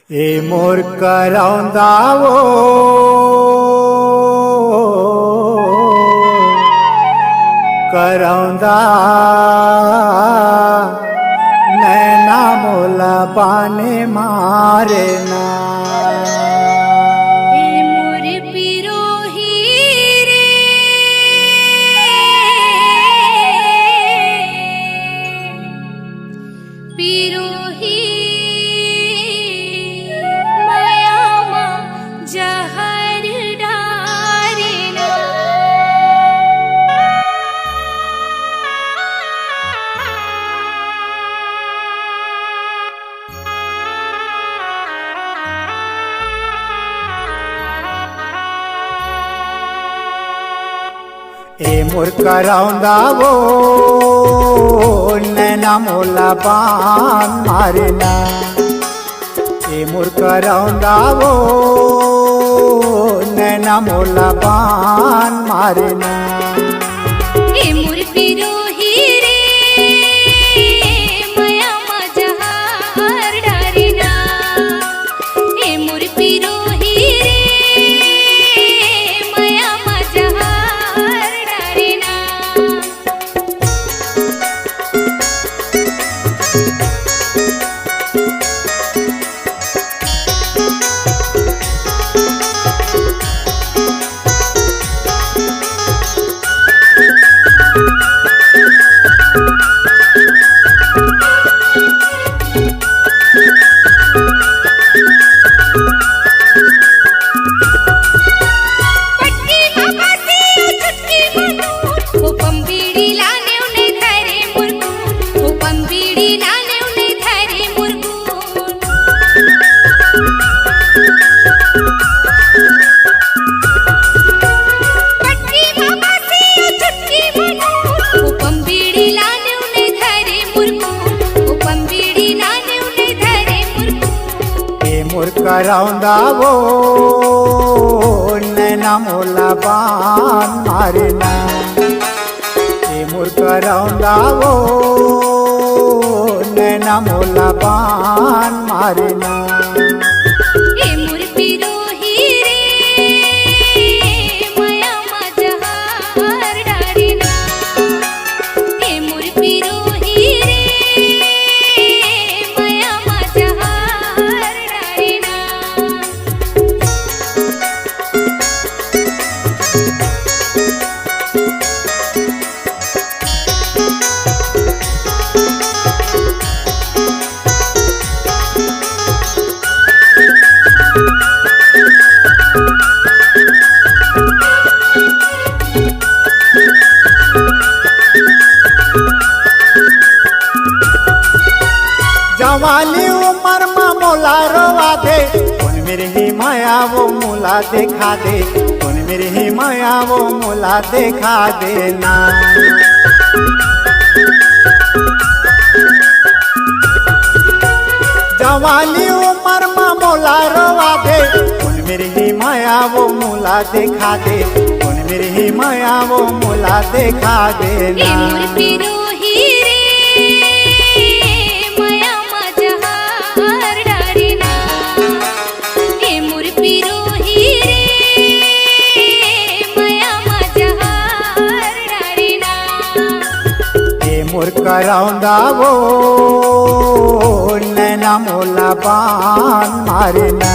ए मोर कराउंदा वो कराउंदा नैना मोला पाने मारे ना ए मोर कराउंदा वो नैना मोला पान मारना ए मोर कराउंदा वो नैना मोला पान मारना ए मोर पिरोही रे माया मजहार डारिना ए मोर पिरोही रे माया मजहार डारिना मोर कराउंदा वो नैना मोला पान मारना ए मोर कराउंदा वो नैना मोला पान मारना ए मोर पिरोही रे माया मजहार डारिना ए मोर पिरोही रे माया मजहार डारिना जवानी उमर में मोला रोवा दे कौन मेरे ही माया वो मोला देखा दे कौन मेरे ही माया वो मोला देखा देना जवानी उमर में मोला रोवा दे कौन मेरे ही माया वो मोला देखा दे कौन मेरे ही माया वो मोला देखा देना ए मोर पिरोही रे माया मजहार डारिना ए मोर पिरोही रे माया मजहार डारिना ए मोर कराउंदा वो नैना मोला पान मारना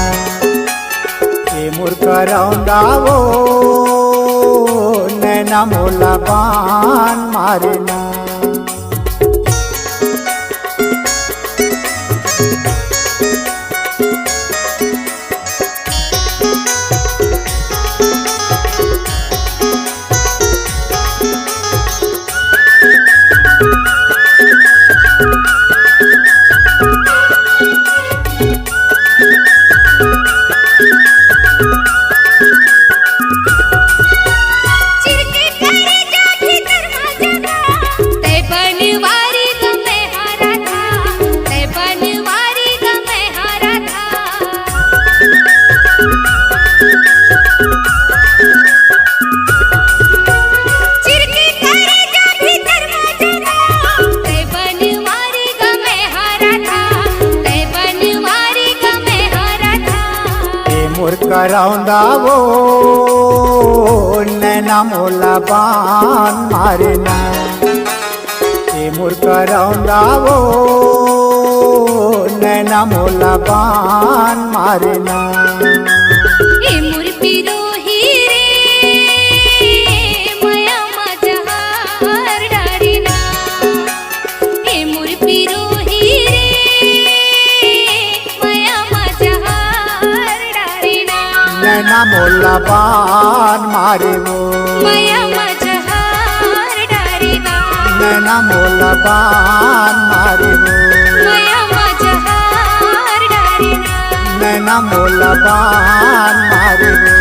ए मोर कराउंदा वो नैना मोला पान मारना चिरके करे जाठी धर्मा जगा मूर्ख रौंदावो नैना मोला बान मारना ए मूर्ख रौंदावो नैना मोला बान मारना ए मोर पिरोही रे माया माझ्या हार डारीना ए मोर पिरोही रे माया माझ्या हार डारीना नैना मोला बान मारेवो माया माझ्या हार डारीना नैना मोला बान मारेवो माया माझ्या हार डारीना नैना मोला बान मारेवो